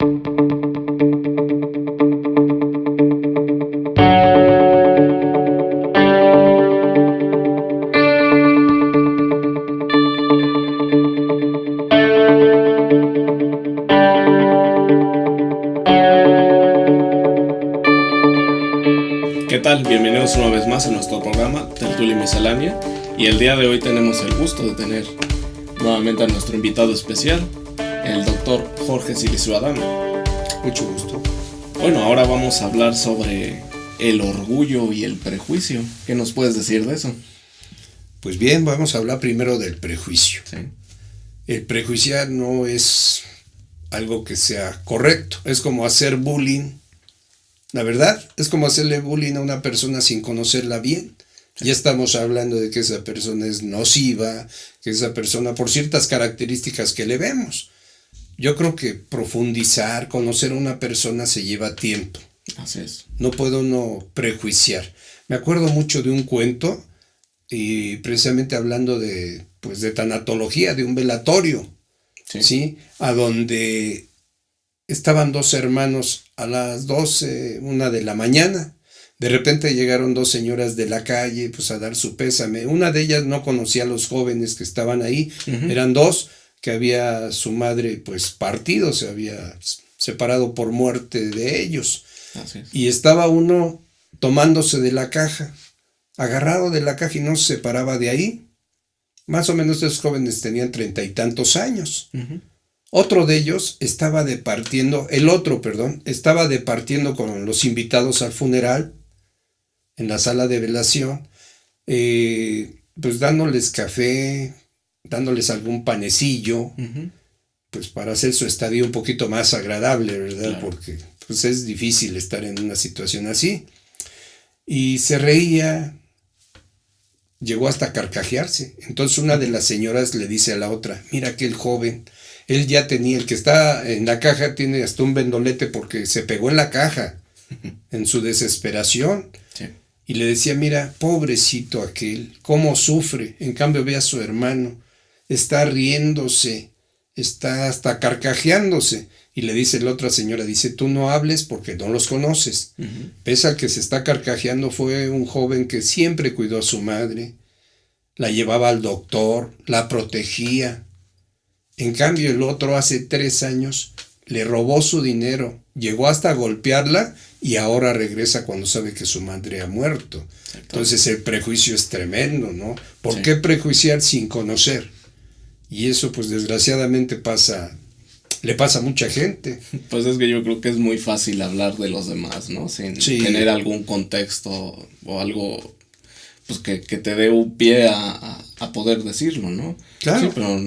¿Qué tal? Bienvenidos una vez más a nuestro programa Tertulia y Miscelánea, y el día de hoy tenemos el gusto de tener nuevamente a nuestro invitado especial, el doctor Jorge Silicio Adame. Mucho gusto. Bueno, ahora vamos a hablar sobre el orgullo y el prejuicio. ¿Qué nos puedes decir de eso? Pues bien, vamos a hablar primero del prejuicio. Sí. El prejuiciar no es algo que sea correcto, es como hacer bullying. La verdad, es como hacerle bullying a una persona sin conocerla bien. Ya estamos hablando de que esa persona es nociva, que esa persona, por ciertas características que le vemos. Yo creo que profundizar, conocer a una persona se lleva tiempo. Así es. No puedo uno prejuiciar. Me acuerdo mucho de un cuento, y precisamente hablando de tanatología, de un velatorio, ¿sí? A donde estaban dos hermanos a las 12, 1 de la mañana. De repente llegaron dos señoras de la calle pues a dar su pésame. Una de ellas no conocía a los jóvenes que estaban ahí. Uh-huh. Eran dos que había su madre pues partido, se había separado por muerte de ellos. Así es. Y estaba uno tomándose de la caja, agarrado de la caja y no se separaba de ahí. Más o menos esos jóvenes tenían 30 y tantos años. Uh-huh. Otro de ellos estaba departiendo con los invitados al funeral, en la sala de velación, pues dándoles café, dándoles algún panecillo, uh-huh, pues para hacer su estadía un poquito más agradable, ¿verdad? Claro. Porque pues es difícil estar en una situación así. Y se reía, llegó hasta carcajearse. Entonces una de las señoras le dice a la otra, mira aquel joven, él ya tenía, el que está en la caja tiene hasta un vendolete porque se pegó en la caja, en su desesperación. Sí. Y le decía, mira, pobrecito aquel, cómo sufre. En cambio ve a su hermano, está riéndose, está hasta carcajeándose. Y le dice la otra señora, dice, tú no hables porque no los conoces. Uh-huh. Pese a que se está carcajeando, fue un joven que siempre cuidó a su madre, la llevaba al doctor, la protegía. En cambio, el otro hace 3 años le robó su dinero, llegó hasta a golpearla y ahora regresa cuando sabe que su madre ha muerto. Entonces el prejuicio es tremendo, ¿no? ¿Por qué prejuiciar sin conocer? Y eso pues desgraciadamente le pasa a mucha gente. Pues es que yo creo que es muy fácil hablar de los demás, ¿no? Sin tener algún contexto o algo pues que te dé un pie a poder decirlo, ¿no? Claro. Sí, pero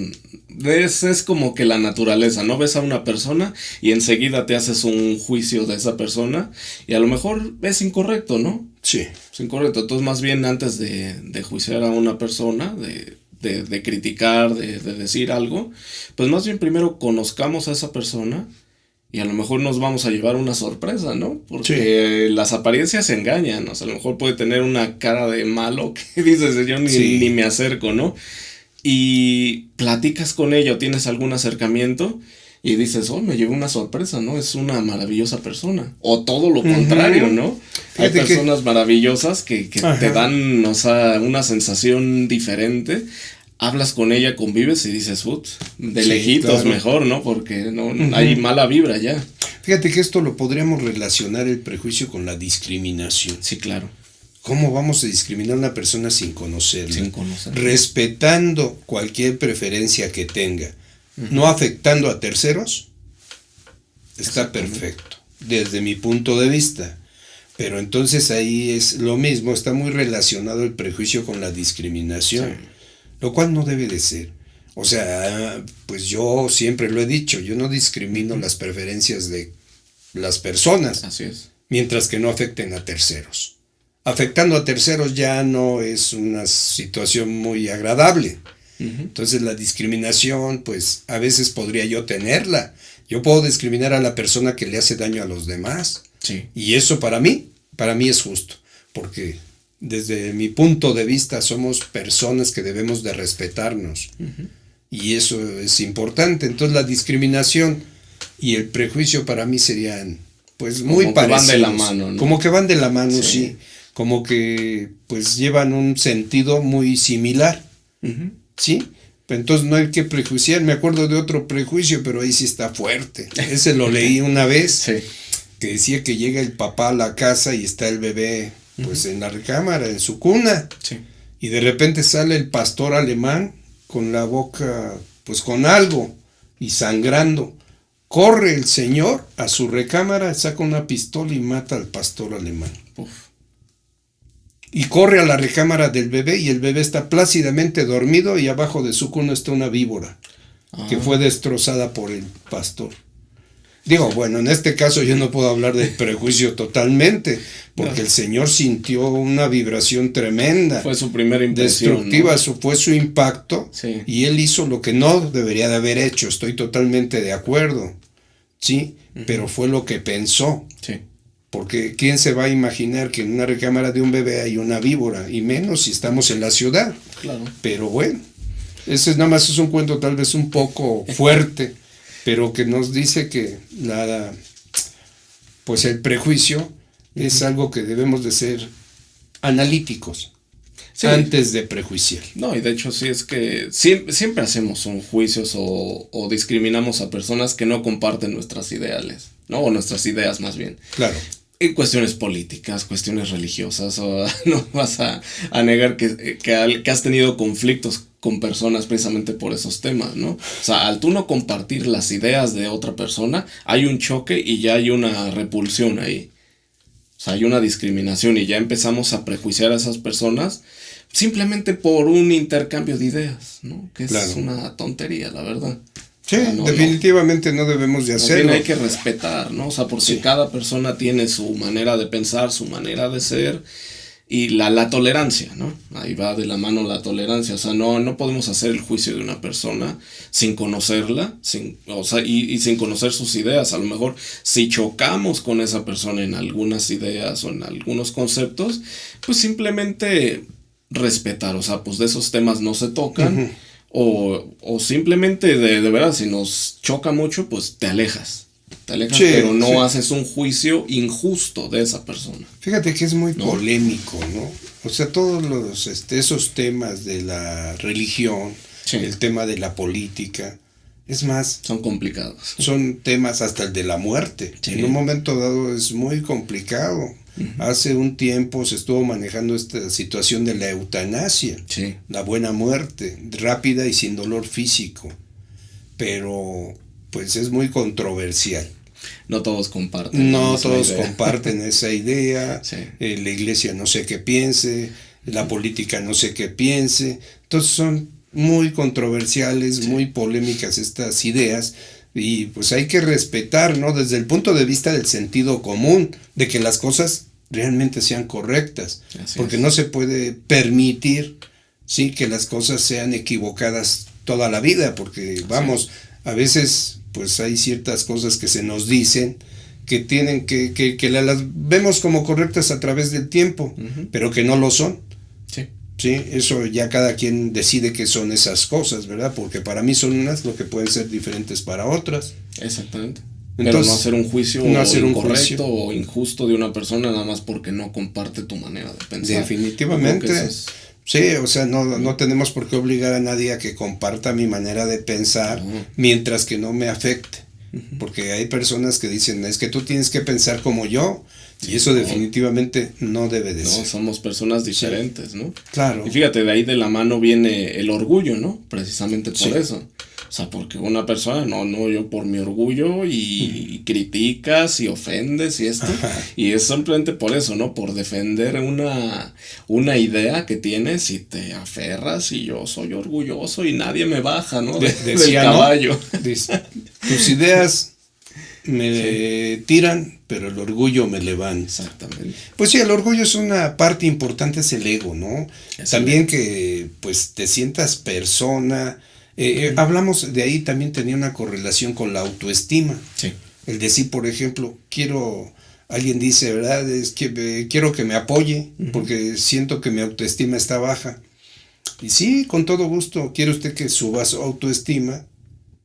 es como que la naturaleza, ¿no? Ves a una persona y enseguida te haces un juicio de esa persona y a lo mejor es incorrecto, ¿no? Sí. Es incorrecto. Entonces, más bien antes de juiciar a una persona, de criticar, de decir algo, pues más bien primero conozcamos a esa persona y a lo mejor nos vamos a llevar una sorpresa, ¿no? Porque las apariencias engañan, o sea, a lo mejor puede tener una cara de malo que dices, yo ni me acerco, ¿no? Y platicas con ella o tienes algún acercamiento y dices, me llevé una sorpresa, ¿no? Es una maravillosa persona. O todo lo contrario, ¿no? Hay personas maravillosas que te dan, o sea, una sensación diferente. Hablas con ella, convives y dices, de lejitos, claro, mejor, ¿no? Porque no hay mala vibra ya. Fíjate que esto lo podríamos relacionar el prejuicio con la discriminación. Sí, claro. ¿Cómo vamos a discriminar a una persona sin conocerla? Sin conocerla. Respetando cualquier preferencia que tenga, no afectando a terceros, está perfecto, desde mi punto de vista. Pero entonces ahí es lo mismo, está muy relacionado el prejuicio con la discriminación. Sí. Lo cual no debe de ser. O sea, pues yo siempre lo he dicho, yo no discrimino las preferencias de las personas. Así es. Mientras que no afecten a terceros. Afectando a terceros ya no es una situación muy agradable. Uh-huh. Entonces la discriminación, pues a veces podría yo tenerla. Yo puedo discriminar a la persona que le hace daño a los demás. Sí. Y eso para mí es justo. Porque desde mi punto de vista somos personas que debemos de respetarnos. Uh-huh. Y eso es importante. Entonces la discriminación y el prejuicio para mí serían pues muy Como que van parecidos. de la mano, ¿no? Como que van de la mano, Sí. sí. Como que pues llevan un sentido muy similar, Ujú. ¿sí? Entonces no hay que prejuiciar. Me acuerdo de otro prejuicio, pero ahí sí está fuerte. Ese lo leí una vez, Sí. que decía que llega el papá a la casa y está el bebé pues en la recámara, en su cuna, Sí. y de repente sale el pastor alemán con la boca pues con algo y sangrando. Corre el señor a su recámara, saca una pistola y mata al pastor alemán. Uf. Y corre a la recámara del bebé y el bebé está plácidamente dormido y abajo de su cuna está una víbora que fue destrozada por el pastor. Digo, bueno, en este caso yo no puedo hablar del prejuicio totalmente, porque el señor sintió una vibración tremenda, Fue su primera impresión, destructiva, ¿no? eso fue su impacto, Sí. y él hizo lo que no debería de haber hecho, estoy totalmente de acuerdo, ¿sí? Pero fue lo que pensó, Sí. porque ¿quién se va a imaginar que en una recámara de un bebé hay una víbora? Y menos si estamos en la ciudad. Claro. Pero bueno, ese nada más es un cuento tal vez un poco fuerte, pero que nos dice que pues el prejuicio es algo que debemos de ser analíticos Sí. antes de prejuiciar. No, y de hecho sí es que siempre hacemos un juicios o discriminamos a personas que no comparten nuestras ideales, ¿no? O nuestras ideas más bien. Claro. En cuestiones políticas, cuestiones religiosas, o no vas a negar que has tenido conflictos con personas precisamente por esos temas, ¿no? O sea, al tú no compartir las ideas de otra persona, hay un choque y ya hay una repulsión ahí. O sea, hay una discriminación y ya empezamos a prejuiciar a esas personas simplemente por un intercambio de ideas, ¿no? Que es Claro. una tontería, la verdad. Sí, O sea, no, definitivamente no debemos de más bien hacerlo. hay que respetar, ¿no? O sea, porque Sí. cada persona tiene su manera de pensar, su manera de ser y la tolerancia, ¿no? Ahí va de la mano la tolerancia. O sea, no podemos hacer el juicio de una persona sin conocerla, y sin conocer sus ideas. A lo mejor si chocamos con esa persona en algunas ideas o en algunos conceptos, pues simplemente respetar. O sea, pues de esos temas no se tocan. O simplemente de verdad, si nos choca mucho, pues te alejas. Te alejas, Sí, pero no sí. haces un juicio injusto de esa persona. Fíjate que es muy ¿No? polémico, ¿no? O sea, todos los esos temas de la religión, Sí. el tema de la política, es más, Son complicados. son temas hasta el de la muerte. Sí. En un momento dado es muy complicado. Hace un tiempo se estuvo manejando esta situación de la eutanasia, Sí. la buena muerte, rápida y sin dolor físico. Pero pues es muy controversial. No todos comparten. la No misma todos idea. comparten esa idea. Sí. La iglesia no sé qué piense, la política no sé qué piense. Entonces son muy controversiales, muy polémicas estas ideas. Y pues hay que respetar, ¿no? Desde el punto de vista del sentido común, de que las cosas realmente sean correctas. Así Porque es. no se puede permitir, sí, que las cosas sean equivocadas toda la vida. Porque, vamos, a veces pues hay ciertas cosas que se nos dicen que tienen que las vemos como correctas a través del tiempo, pero que no lo son. Sí. Sí, eso ya cada quien decide qué son esas cosas, ¿verdad? Porque para mí son unas, lo que pueden ser diferentes para otras. Exactamente. Entonces, pero no hacer un juicio no hacer un incorrecto juicio. o injusto de una persona nada más porque no comparte tu manera de pensar. Definitivamente. Yo creo que eso es- Sí, o sea, no tenemos por qué obligar a nadie a que comparta mi manera de pensar mientras que no me afecte. Porque hay personas que dicen, es que tú tienes que pensar como yo, y eso no. definitivamente no debe de No, ser. somos personas diferentes, ¿no? Claro. Y fíjate, de ahí de la mano viene el orgullo, ¿no? Precisamente por Sí. eso. O sea, porque una persona, no, yo por mi orgullo y criticas y ofendes y esto. Y es simplemente por eso, ¿no? Por defender una idea que tienes y te aferras y yo soy orgulloso y nadie me baja, ¿no? Del Decía, ¿no? caballo. Dice, tus ideas me tiran, pero el orgullo me levanta. Exactamente. Pues sí, el orgullo es una parte importante, es el ego, ¿no? Es También el que pues te sientas persona. Hablamos de ahí, también tenía una correlación con la autoestima. Sí. El decir, por ejemplo, alguien dice, ¿verdad? Es que quiero que me apoye porque siento que mi autoestima está baja. Y sí, con todo gusto, quiere usted que suba su autoestima,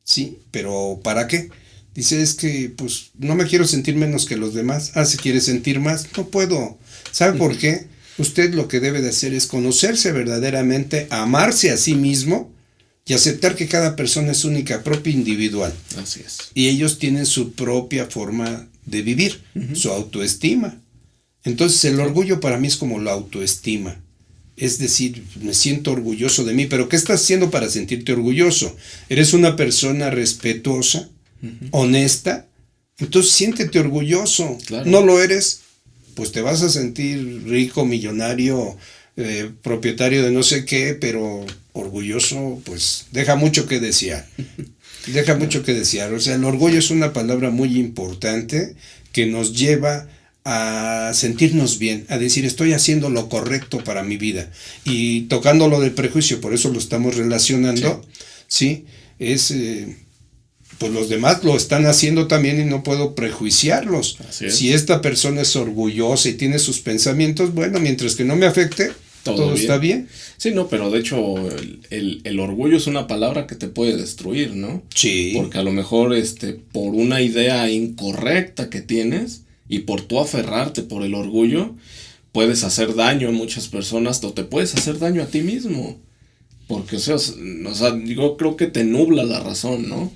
sí, pero ¿para qué? Dice, es que pues no me quiero sentir menos que los demás. ¿Se quiere sentir más? No puedo. ¿Sabe por qué? Usted lo que debe de hacer es conocerse verdaderamente, amarse a sí mismo y aceptar que cada persona es única, propia, individual. Así es. Y ellos tienen su propia forma de vivir, su autoestima. Entonces el orgullo para mí es como la autoestima. Es decir, me siento orgulloso de mí, pero ¿qué estás haciendo para sentirte orgulloso? ¿Eres una persona respetuosa, honesta? Entonces siéntete orgulloso. Claro. ¿No lo eres? Pues te vas a sentir rico, millonario, propietario de no sé qué, pero orgulloso, pues deja mucho que desear. Deja mucho que desear. O sea, el orgullo es una palabra muy importante que nos lleva a sentirnos bien, a decir estoy haciendo lo correcto para mi vida. Y tocando lo del prejuicio, por eso lo estamos relacionando, ¿sí? Es, pues los demás lo están haciendo también y no puedo prejuiciarlos. Si esta persona es orgullosa y tiene sus pensamientos, bueno, mientras que no me afecte, todo está bien. Sí, no, pero de hecho el orgullo es una palabra que te puede destruir, ¿no? Sí. Porque a lo mejor por una idea incorrecta que tienes y por tú aferrarte por el orgullo, puedes hacer daño a muchas personas o te puedes hacer daño a ti mismo. Porque, o sea, yo creo que te nubla la razón, ¿no?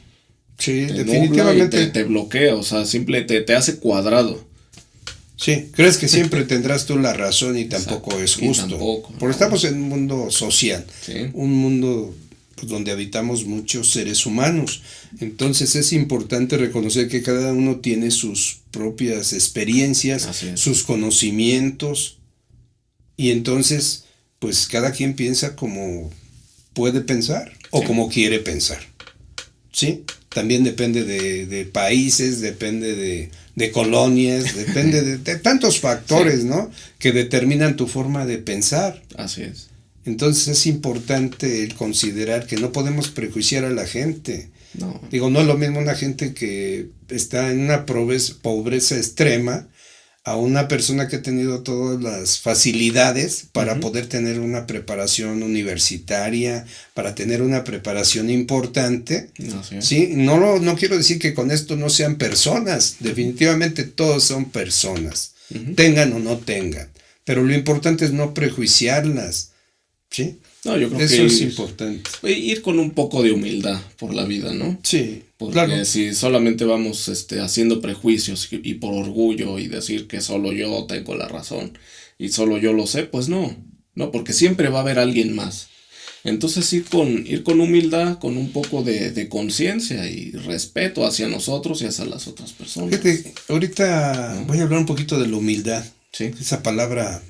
Sí, te definitivamente. Te bloquea, o sea, te hace cuadrado. Sí, crees que siempre tendrás tú la razón y tampoco Exacto. Es justo. Tampoco, porque estamos en un mundo social, un mundo pues, donde habitamos muchos seres humanos. Entonces es importante reconocer que cada uno tiene sus propias experiencias, sus conocimientos, y entonces pues cada quien piensa como puede pensar o como quiere pensar. ¿Sí? También depende de países, depende de colonias, depende de tantos factores, ¿no? Que determinan tu forma de pensar. Así es. Entonces es importante el considerar que no podemos prejuiciar a la gente. No. Digo, no es lo mismo una gente que está en una pobreza extrema a una persona que ha tenido todas las facilidades para poder tener una preparación universitaria, para tener una preparación importante. ¿Sí? No quiero decir que con esto no sean personas, definitivamente todos son personas, tengan o no tengan, pero lo importante es no prejuiciarlas. ¿Sí? No, yo creo eso que es importante. Ir con un poco de humildad por la vida, ¿no? Sí, porque claro. si solamente vamos haciendo prejuicios y por orgullo y decir que solo yo tengo la razón y solo yo lo sé, pues no, porque siempre va a haber alguien más. Entonces ir con humildad, con un poco de conciencia y respeto hacia nosotros y hacia las otras personas. Fíjate, ahorita voy a hablar un poquito de la humildad. Sí. Esa palabra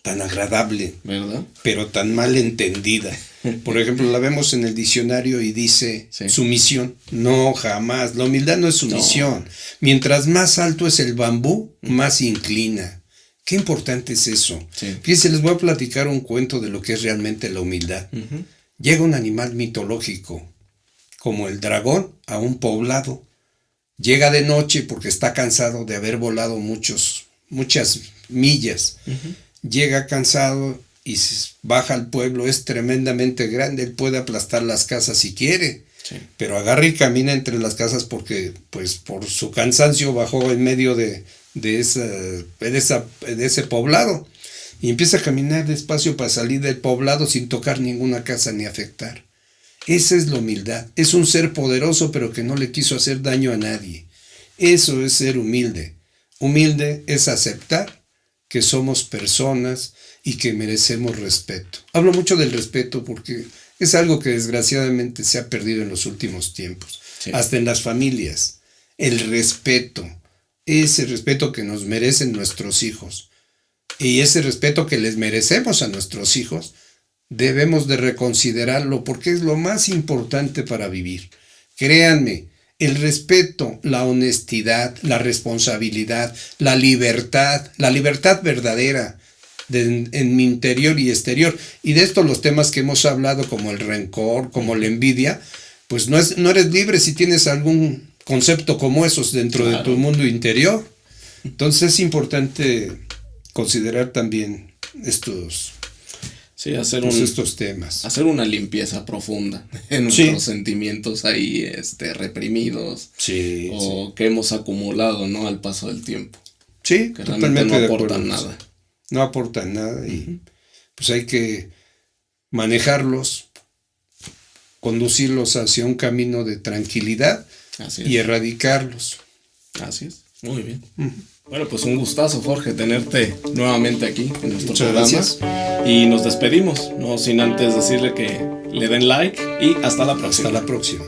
tan agradable, ¿verdad? Pero tan mal entendida. Por ejemplo, la vemos en el diccionario y dice sumisión. No, jamás. La humildad no es sumisión. No. Mientras más alto es el bambú, más inclina. Qué importante es eso. Sí. Fíjense, les voy a platicar un cuento de lo que es realmente la humildad. Llega un animal mitológico, como el dragón, a un poblado. Llega de noche porque está cansado de haber volado muchas millas. Llega cansado y baja al pueblo, es tremendamente grande, él puede aplastar las casas si quiere, pero agarra y camina entre las casas porque pues por su cansancio bajó en medio de ese poblado y empieza a caminar despacio para salir del poblado sin tocar ninguna casa ni afectar. Esa es la humildad, es un ser poderoso pero que no le quiso hacer daño a nadie. Eso es ser humilde. Humilde es aceptar que somos personas y que merecemos respeto. Hablo mucho del respeto porque es algo que desgraciadamente se ha perdido en los últimos tiempos, hasta en las familias. El respeto, ese respeto que nos merecen nuestros hijos y ese respeto que les merecemos a nuestros hijos, debemos de reconsiderarlo porque es lo más importante para vivir. Créanme, el respeto, la honestidad, la responsabilidad, la libertad verdadera en mi interior y exterior. Y de esto los temas que hemos hablado, como el rencor, como la envidia, pues no eres libre si tienes algún concepto como esos dentro de tu mundo interior. Entonces es importante considerar también estos Sí, hacer pues, estos temas. Hacer una limpieza profunda en nuestros sentimientos ahí reprimidos. Sí. O que hemos acumulado, ¿no? Al paso del tiempo. Sí, que realmente no aportan nada. No aportan nada y pues hay que manejarlos, conducirlos hacia un camino de tranquilidad y erradicarlos. Así es, muy bien. Bueno, pues un gustazo, Jorge, tenerte nuevamente aquí en nuestro programa. Gracias. Y nos despedimos, no sin antes decirle que le den like y hasta la próxima. Hasta la próxima.